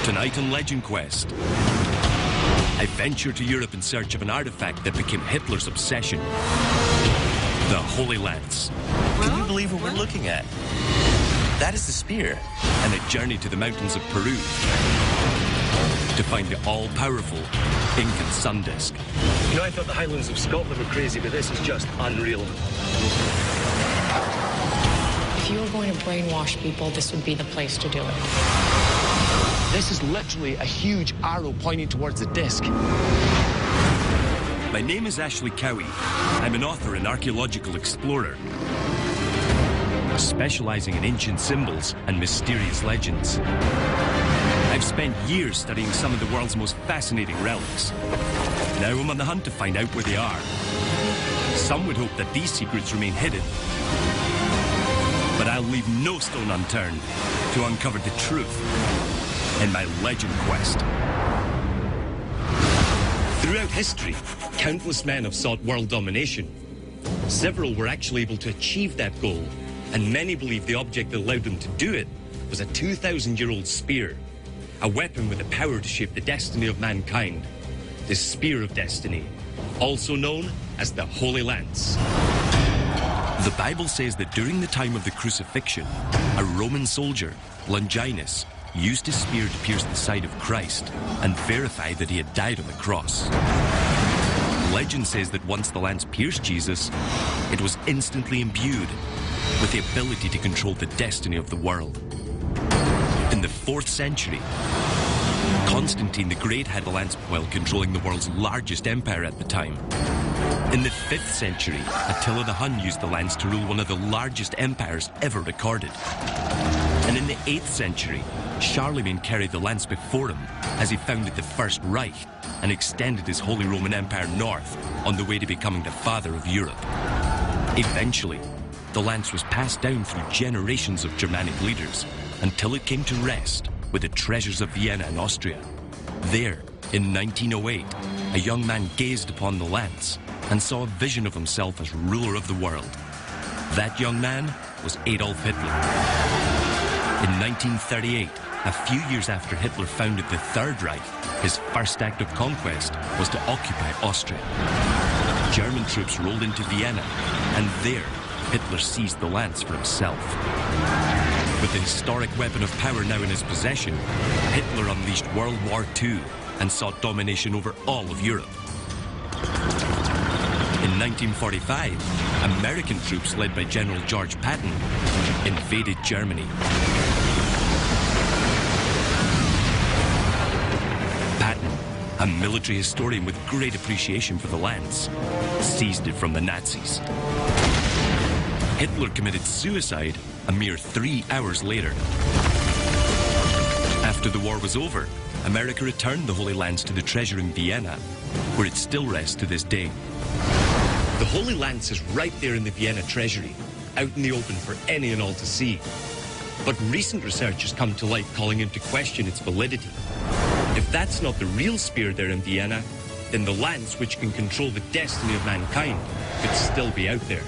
Tonight on Legend Quest, I venture to Europe in search of an artifact that became Hitler's obsession. The Holy Lance. Can you believe what we're looking at? That is the spear. And a journey to the mountains of Peru to find the all-powerful Incan sun disk. You know, I thought the Highlands of Scotland were crazy, but this is just unreal. If you were going to brainwash people, this would be the place to do it. This is literally a huge arrow pointing towards the disc. My name is Ashley Cowie. I'm an author and archaeological explorer, specializing in ancient symbols and mysterious legends. I've spent years studying some of the world's most fascinating relics. Now I'm on the hunt to find out where they are. Some would hope that these secrets remain hidden, but I'll leave no stone unturned to uncover the truth in my legend quest. Throughout history, countless men have sought world domination. Several were actually able to achieve that goal, and many believe the object that allowed them to do it was a 2,000-year-old spear, a weapon with the power to shape the destiny of mankind. The Spear of Destiny, also known as the Holy Lance. The Bible says that during the time of the crucifixion, a Roman soldier, Longinus, used his spear to pierce the side of Christ and verify that he had died on the cross. Legend says that once the lance pierced Jesus, it was instantly imbued with the ability to control the destiny of the world. In the 4th century, Constantine the Great had the lance while controlling the world's largest empire at the time. In the 5th century, Attila the Hun used the lance to rule one of the largest empires ever recorded. And in the 8th century, Charlemagne carried the lance before him as he founded the First Reich and extended his Holy Roman Empire north on the way to becoming the father of Europe. Eventually, the lance was passed down through generations of Germanic leaders until it came to rest with the treasures of Vienna in Austria. There, in 1908, a young man gazed upon the lance and saw a vision of himself as ruler of the world. That young man was Adolf Hitler. In 1938, a few years after Hitler founded the Third Reich, his first act of conquest was to occupy Austria. German troops rolled into Vienna, and there, Hitler seized the lance for himself. With the historic weapon of power now in his possession, Hitler unleashed World War II and sought domination over all of Europe. In 1945, American troops led by General George Patton invaded Germany. Patton, a military historian with great appreciation for the lance, seized it from the Nazis. Hitler committed suicide a mere 3 hours later. After the war was over, America returned the Holy Lance to the treasure in Vienna, where it still rests to this day. The Holy Lance is right there in the Vienna treasury, out in the open for any and all to see. But recent research has come to light calling into question its validity. If that's not the real spear there in Vienna, then the lance which can control the destiny of mankind could still be out there.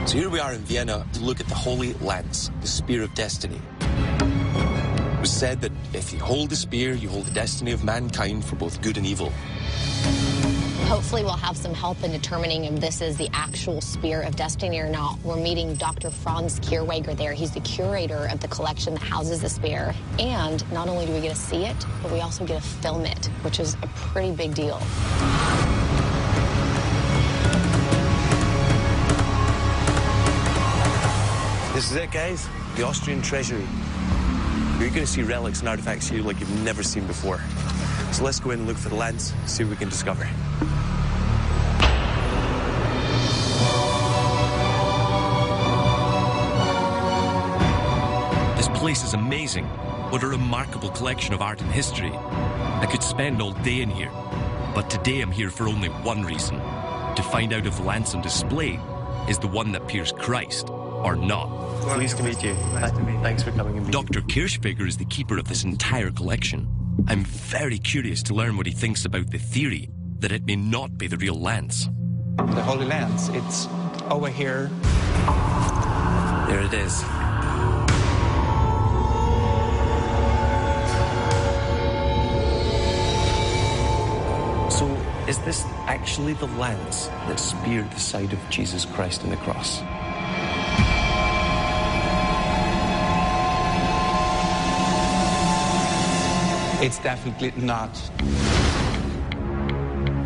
So here we are in Vienna to look at the Holy Lance, the Spear of Destiny. It was said that if you hold the spear, you hold the destiny of mankind for both good and evil. Hopefully we'll have some help in determining if this is the actual Spear of Destiny or not. We're meeting Dr. Franz Kierwager there. He's the curator of the collection that houses the spear. And not only do we get to see it, but we also get to film it, which is a pretty big deal. This is it, guys. The Austrian treasury. You're going to see relics and artifacts here like you've never seen before. So let's go in and look for the lance, see what we can discover. This place is amazing. What a remarkable collection of art and history. I could spend all day in here, but today I'm here for only one reason: to find out if the lance on display is the one that pierced Christ or not. Pleased to meet you. Thanks for coming and meeting. Dr. Kirschberger is the keeper of this entire collection. I'm very curious to learn what he thinks about the theory that it may not be the real lance. The Holy Lance, it's over here. There it is. So, is this actually the lance that speared the side of Jesus Christ on the cross? It's definitely not.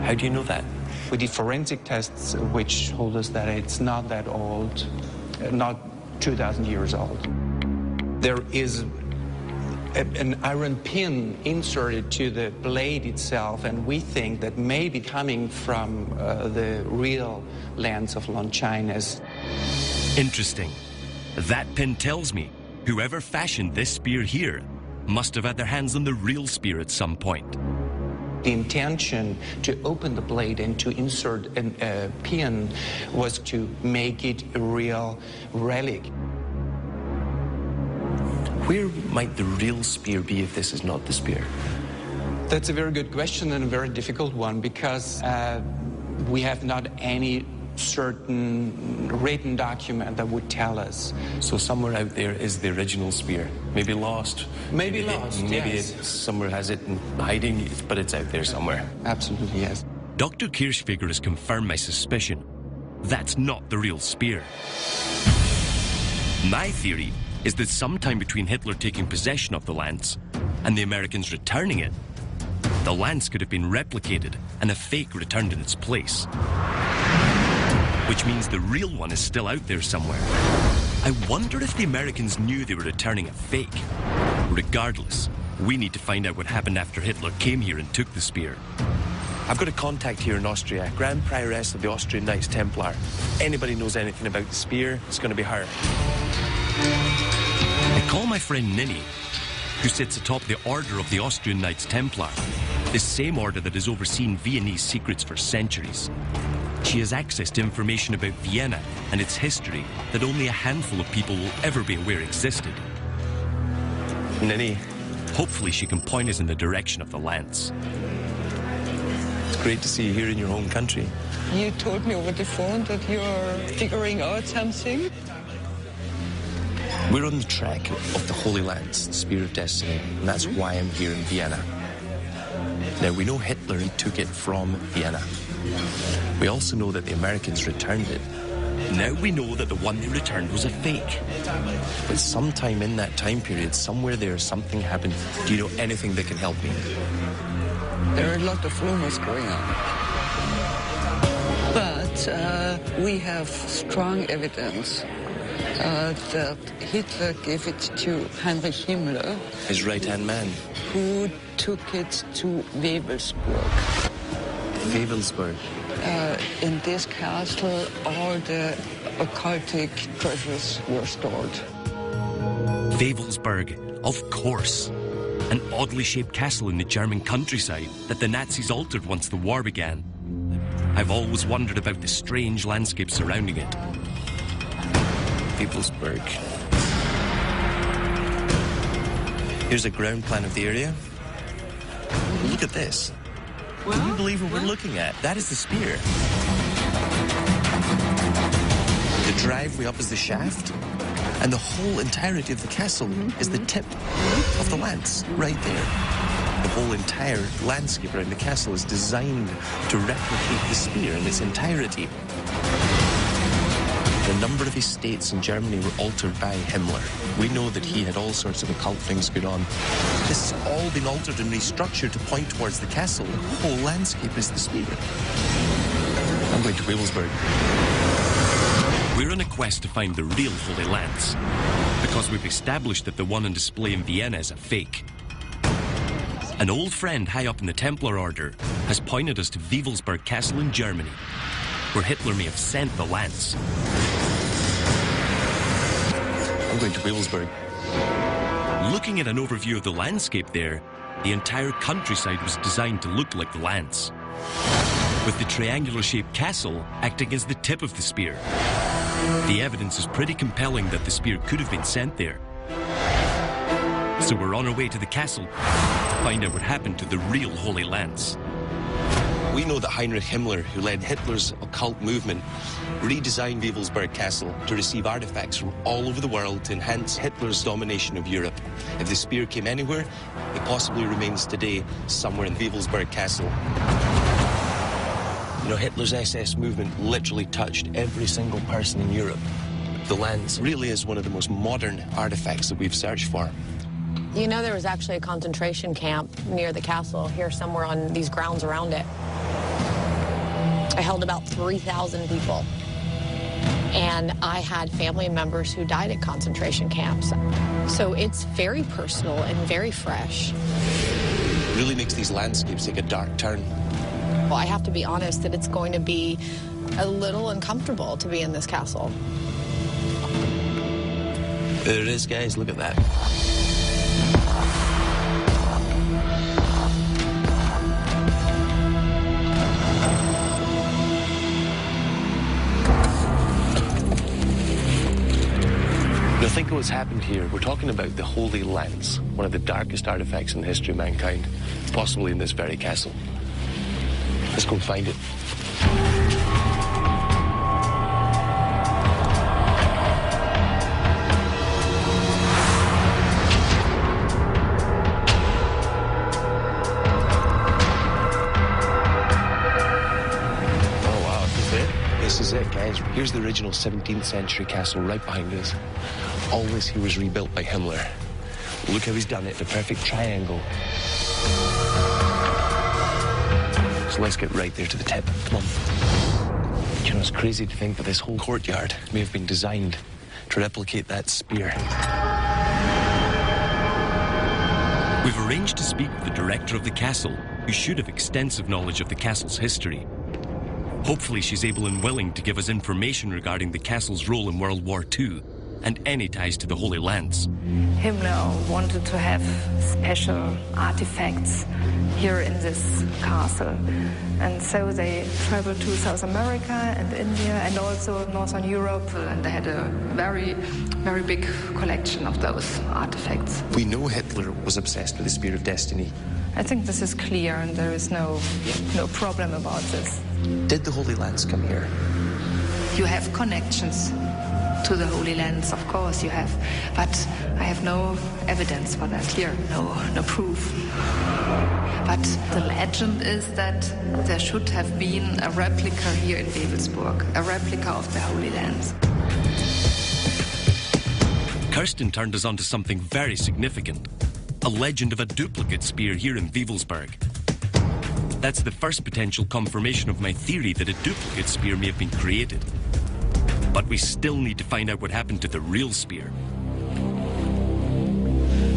How do you know that? We did forensic tests which told us that it's not that old, not 2,000 years old. There is an iron pin inserted to the blade itself, and we think that maybe coming from the real lance of Longinus. Interesting. That pin tells me whoever fashioned this spear here must have had their hands on the real spear at some point. The intention to open the blade and to insert a pin was to make it a real relic. Where might the real spear be if this is not the spear? That's a very good question and a very difficult one, because we have not any certain written document that would tell us. So somewhere out there is the original spear. Maybe lost. Maybe lost, Maybe yes. it somewhere has it in hiding, but it's out there somewhere. Absolutely, yes. Dr. Kirchweger has confirmed my suspicion. That's not the real spear. My theory is that sometime between Hitler taking possession of the lance and the Americans returning it, the lance could have been replicated and a fake returned in its place. Which means the real one is still out there somewhere. I wonder if the Americans knew they were returning a fake. Regardless, we need to find out what happened after Hitler came here and took the spear. I've got a contact here in Austria, Grand Prioress of the Austrian Knights Templar. Anybody knows anything about the spear, it's going to be her. I call my friend Ninny, who sits atop the Order of the Austrian Knights Templar, the same order that has overseen Viennese secrets for centuries. She has access to information about Vienna and its history that only a handful of people will ever be aware existed. Ninny, hopefully she can point us in the direction of the lance. It's great to see you here in your home country. You told me over the phone that you're figuring out something. We're on the track of the Holy Lance, the Spear of Destiny, and that's why I'm here in Vienna. Now, we know Hitler took it from Vienna. We also know that the Americans returned it. Now we know that the one they returned was a fake. But sometime in that time period, somewhere there, something happened. Do you know anything that can help me? There are a lot of rumors going on. But we have strong evidence that Hitler gave it to Heinrich Himmler. His right-hand man. Who took it to Wewelsburg. Wewelsburg. In this castle, all the occultic treasures were stored. Wewelsburg, of course. An oddly shaped castle in the German countryside that the Nazis altered once the war began. I've always wondered about the strange landscape surrounding it. Wewelsburg. Here's a ground plan of the area. Look at this. Can you believe what we're looking at? That is the spear. The driveway up is the shaft, and the whole entirety of the castle is the tip of the lance, right there. The whole entire landscape around the castle is designed to replicate the spear in its entirety. A number of estates in Germany were altered by Himmler. We know that he had all sorts of occult things going on. This has all been altered and restructured to point towards the castle. The whole landscape is the spear. I'm going to Wewelsburg. We're on a quest to find the real Holy Lance, because we've established that the one on display in Vienna is a fake. An old friend high up in the Templar Order has pointed us to Wewelsburg Castle in Germany, where Hitler may have sent the lance. I'm going to Wewelsburg. Looking at an overview of the landscape there, the entire countryside was designed to look like the lance, with the triangular-shaped castle acting as the tip of the spear. The evidence is pretty compelling that the spear could have been sent there. So we're on our way to the castle to find out what happened to the real Holy Lance. We know that Heinrich Himmler, who led Hitler's occult movement, redesigned Wewelsburg Castle to receive artifacts from all over the world to enhance Hitler's domination of Europe. If the spear came anywhere, it possibly remains today somewhere in Wewelsburg Castle. You know, Hitler's SS movement literally touched every single person in Europe. The lens really is one of the most modern artifacts that we've searched for. You know, there was actually a concentration camp near the castle here somewhere on these grounds around it. It held about 3,000 people. And I had family members who died at concentration camps. So it's very personal and very fresh. It really makes these landscapes take a dark turn. Well, I have to be honest that it's going to be a little uncomfortable to be in this castle. There it is, guys. Look at that. Now think of what's happened here. We're talking about the Holy Lance, one of the darkest artifacts in the history of mankind, possibly in this very castle. Let's go and find it. This is it, guys. Here's the original 17th century castle right behind us. All this here was rebuilt by Himmler. Look how he's done it, the perfect triangle. So let's get right there to the tip. Come on. You know, it's crazy to think that this whole courtyard may have been designed to replicate that spear. We've arranged to speak with the director of the castle, who should have extensive knowledge of the castle's history. Hopefully she's able and willing to give us information regarding the castle's role in World War II and any ties to the Holy Lance. Himmler wanted to have special artifacts here in this castle. And so they traveled to South America and India and also Northern Europe, and they had a very, very big collection of those artifacts. We know Hitler was obsessed with the Spear of Destiny. I think this is clear and there is no problem about this. Did the Holy Lance come here? You have connections to the Holy Lance, of course you have, but I have no evidence for that here, no proof. But the legend is that there should have been a replica here in Wewelsburg, a replica of the Holy Lance. Kirsten turned us on to something very significant, a legend of a duplicate spear here in Wewelsburg. That's the first potential confirmation of my theory that a duplicate spear may have been created. But we still need to find out what happened to the real spear.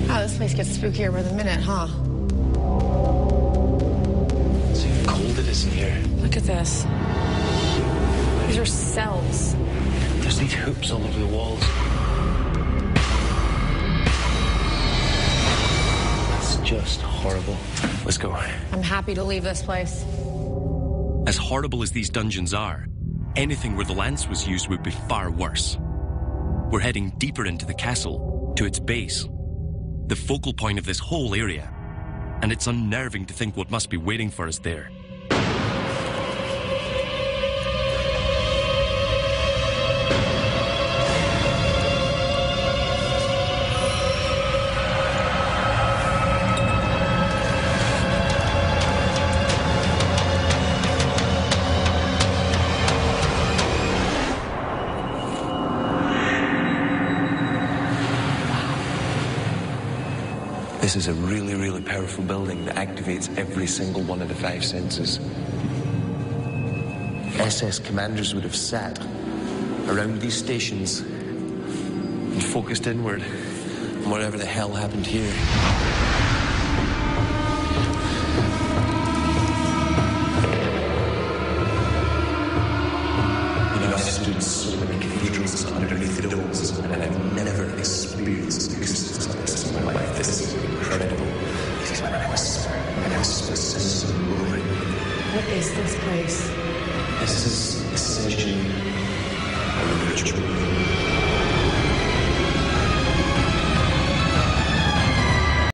Oh, this place gets spookier by the minute, huh? See how cold it is in here. Look at this. These are cells. There's these hoops all over the walls. It's just horrible. Let's go. I'm happy to leave this place. As horrible as these dungeons are, anything where the lance was used would be far worse. We're heading deeper into the castle, to its base, the focal point of this whole area, and it's unnerving to think what must be waiting for us there. This is a really, really powerful building that activates every single one of the 5 senses. SS commanders would have sat around these stations and focused inward on whatever the hell happened here. You know, I've stood so many cathedrals underneath the domes, and I've never experienced acoustics like this in my life. This is incredible. It's when I whisper, and I whisper sense of roaring. What is this place? This is essentially a ritual.